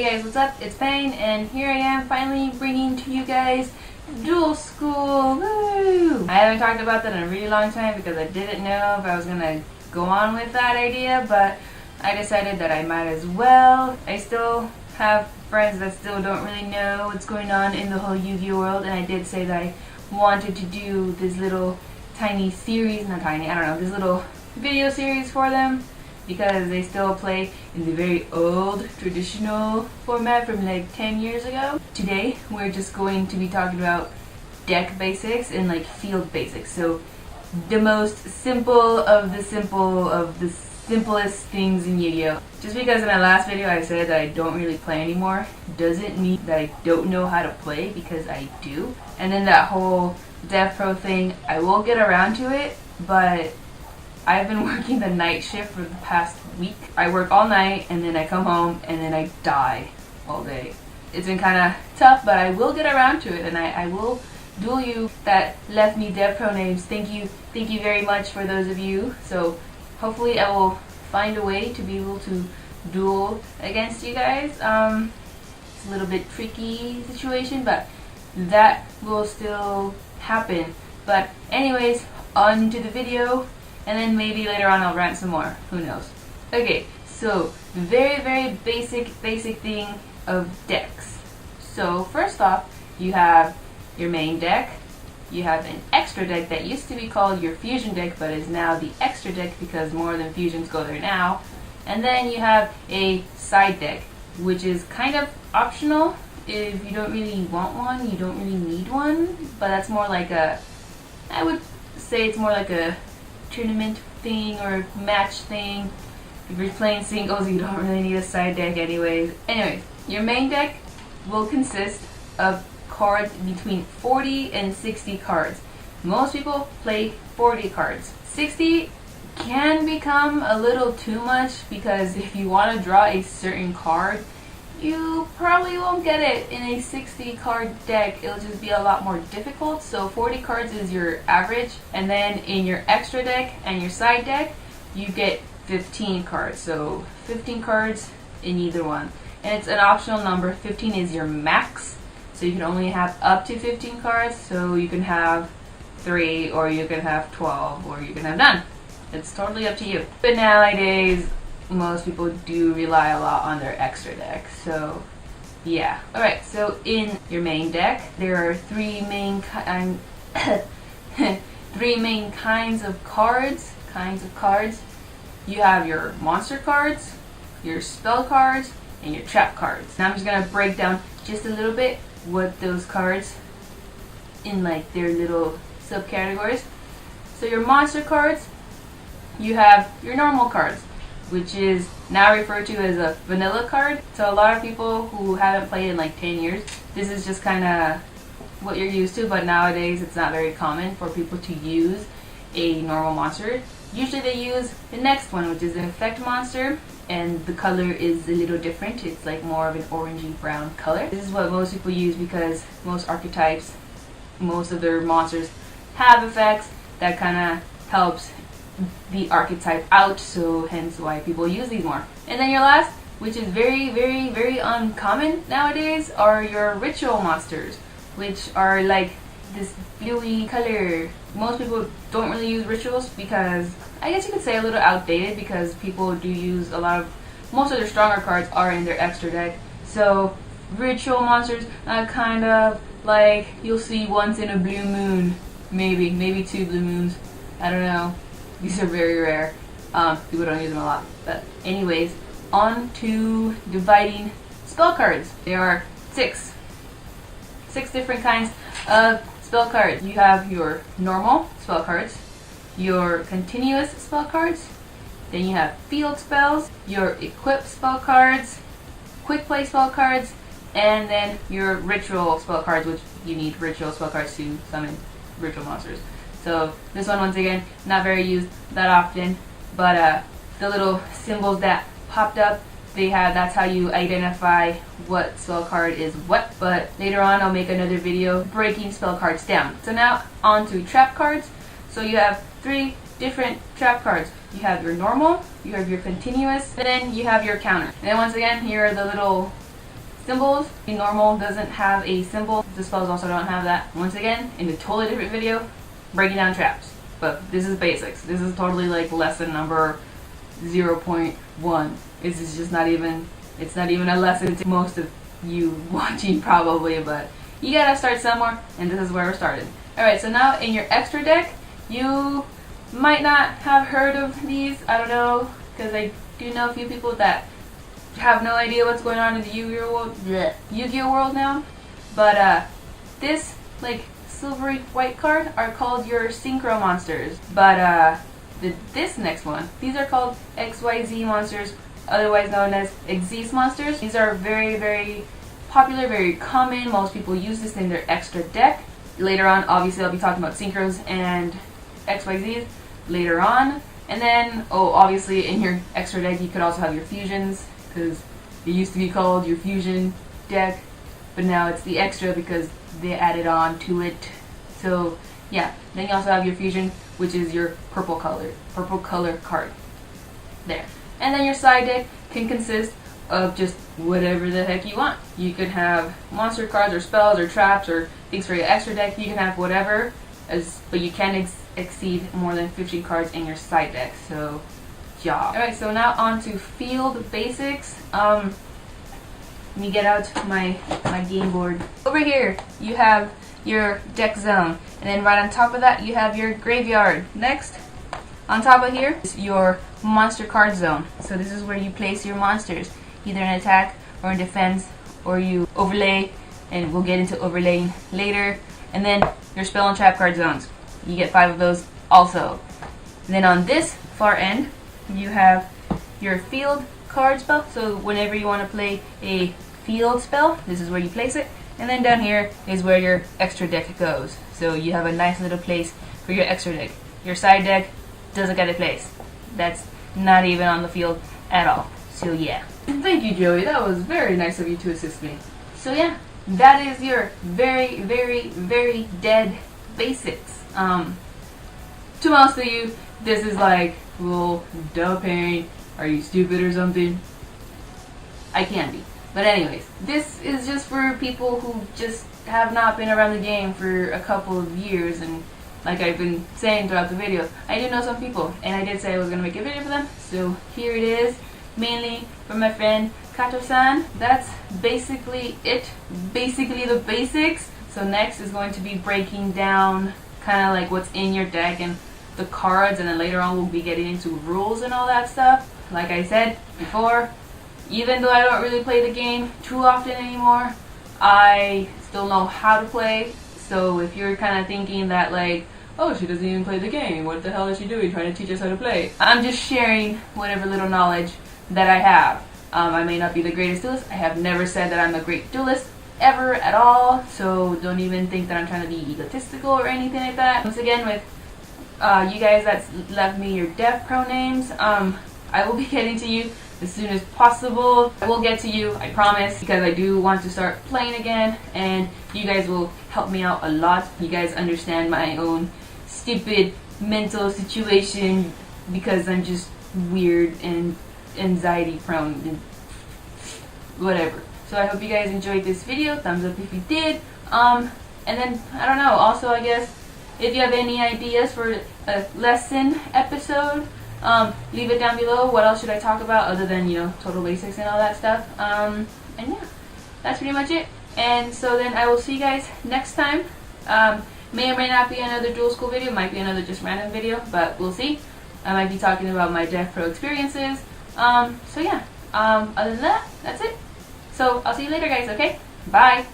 Hey guys, what's up? It's Paine, and here I am finally bringing to you guys Duel School. Woo! I haven't talked about that in a really long time because I didn't know if I was gonna go on with that idea, but I decided that I might as well. I still have friends that still don't really know what's going on in the whole Yu-Gi-Oh world, and I did say that I wanted to do this little tiny series, not tiny, I don't know, this little video series for them, because they still play in the very old traditional format from like 10 years ago. Today we're just going to be talking about deck basics and like field basics. So the most simple of the simplest things in Yu-Gi-Oh! Just because in my last video I said that I don't really play anymore doesn't mean that I don't know how to play, because I do. And then that whole DevPro thing, I will get around to it, but I've been working the night shift for the past week. I work all night and then I come home and then I die all day. It's been kind of tough, but I will get around to it, and I will duel you that left me DevPro names. Thank you very much for those of you. So hopefully I will find a way to be able to duel against you guys. It's a little bit tricky situation, but that will still happen. But anyways, on to the video. And then maybe later on I'll rant some more. Who knows? Okay, so the very basic thing of decks. So first off, you have your main deck. You have an extra deck that used to be called your fusion deck, but is now the extra deck because more than fusions go there now. And then you have a side deck, which is kind of optional. If you don't really want one, you don't really need one. But that's more like a, I would say it's more like a tournament thing or match thing. If you're playing singles, you don't really need a side deck anyways. Anyways, your main deck will consist of cards between 40 and 60 cards. Most people play 40 cards. 60 can become a little too much, because if you want to draw a certain card, you probably won't get it in a 60 card deck. It'll just be a lot more difficult. So 40 cards is your average, and then in your extra deck and your side deck you get 15 cards. So 15 cards in either one, and it's an optional number. 15 is your max, so you can only have up to 15 cards. So you can have 3, or you can have 12, or you can have none. It's totally up to you. But nowadays most people do rely a lot on their extra deck, so yeah. Alright, so in your main deck there are three main kinds of cards. You have your monster cards, your spell cards, and your trap cards. Now I'm just gonna break down just a little bit what those cards in like their little subcategories. So your monster cards, you have your normal cards, which is now referred to as a vanilla card. So a lot of people who haven't played in like 10 years, this is just kind of what you're used to, but nowadays it's not very common for people to use a normal monster. Usually they use the next one, which is an effect monster, and the color is a little different. It's like more of an orangey brown color. This is what most people use because most archetypes, most of their monsters have effects that kind of helps the archetype out, so hence why people use these more. And then your last, which is very uncommon nowadays, are your ritual monsters, which are like this bluey color. Most people don't really use rituals because I guess you could say a little outdated, because people do use most of their stronger cards are in their extra deck. So ritual monsters are kind of like you'll see once in a blue moon, maybe 2 blue moons, I don't know. These are very rare. People don't use them a lot. But anyways, on to dividing spell cards. There are six different kinds of spell cards. You have your normal spell cards, your continuous spell cards, then you have field spells, your equip spell cards, quick play spell cards, and then your ritual spell cards, which you need ritual spell cards to summon ritual monsters. So this one, once again, not very used that often, but the little symbols that popped up, that's how you identify what spell card is what. But later on I'll make another video breaking spell cards down. So now on to trap cards. So you have 3 different trap cards. You have your normal, you have your continuous, and then you have your counter. And then once again, here are the little symbols. The normal doesn't have a symbol. The spells also don't have that. Once again, in a totally different video, breaking down traps. But this is basics. This is totally like lesson number 0.1. This is just not even, it's not even a lesson to most of you watching probably, but you gotta start somewhere, and this is where we're starting. Alright, so now in your extra deck, you might not have heard of these, I don't know, because I do know a few people that have no idea what's going on in the Yu-Gi-Oh world now. But this like silvery white card are called your synchro monsters. But this next one, these are called XYZ monsters, otherwise known as Xyz monsters. These are very, very popular, very common. Most people use this in their extra deck. Later on, obviously, I'll be talking about synchros and XYZs later on. And then, oh, obviously, in your extra deck, you could also have your fusions, because it used to be called your fusion deck, but now it's the extra because they added on to it. So, yeah. Then you also have your fusion, which is your purple color card. There. And then your side deck can consist of just whatever the heck you want. You could have monster cards or spells or traps or things for your extra deck. You can have whatever, but you can't exceed more than 50 cards in your side deck. So, yeah. Alright, so now on to field basics. Let me get out my game board. Over here, you have your deck zone. And then right on top of that, you have your graveyard. Next, on top of here is your monster card zone. So this is where you place your monsters, either in attack or in defense, or you overlay, and we'll get into overlaying later. And then your spell and trap card zones. You get 5 of those also. And then on this far end, you have your field card spell. So whenever you want to play a field spell, this is where you place it. And then down here is where your extra deck goes. So you have a nice little place for your extra deck. Your side deck doesn't get a place. That's not even on the field at all. So yeah. Thank you, Joey. That was very nice of you to assist me. So yeah, that is your very, very, very dead basics. To most of you, this is like, well, duh, Paine, are you stupid or something? I can be. But anyways, this is just for people who just have not been around the game for a couple of years, and like I've been saying throughout the video, I do know some people, and I did say I was going to make a video for them, so here it is, mainly from my friend Kato-san. That's basically it, basically the basics. So next is going to be breaking down kind of like what's in your deck and the cards, and then later on we'll be getting into rules and all that stuff. Like I said before, even though I don't really play the game too often anymore, I still know how to play. So if you're kind of thinking that like, oh, she doesn't even play the game, what the hell is she doing trying to teach us how to play? I'm just sharing whatever little knowledge that I have. I may not be the greatest duelist. I have never said that I'm a great duelist ever at all, so don't even think that I'm trying to be egotistical or anything like that. Once again, with you guys that's left me your DevPro names, I will be getting to you as soon as possible. I will get to you, I promise, because I do want to start playing again, and you guys will help me out a lot. You guys understand my own stupid mental situation because I'm just weird and anxiety prone and whatever. So I hope you guys enjoyed this video. Thumbs up if you did. And then, I don't know, also I guess if you have any ideas for a lesson episode, leave it down below. What else should I talk about other than, you know, total basics and all that stuff. And yeah, that's pretty much it. And so then I will see you guys next time. May or may not be another dual school video, might be another just random video, but we'll see. I might be talking about my DevPro experiences. So yeah, other than that, that's it. So I'll see you later, guys, okay? Bye!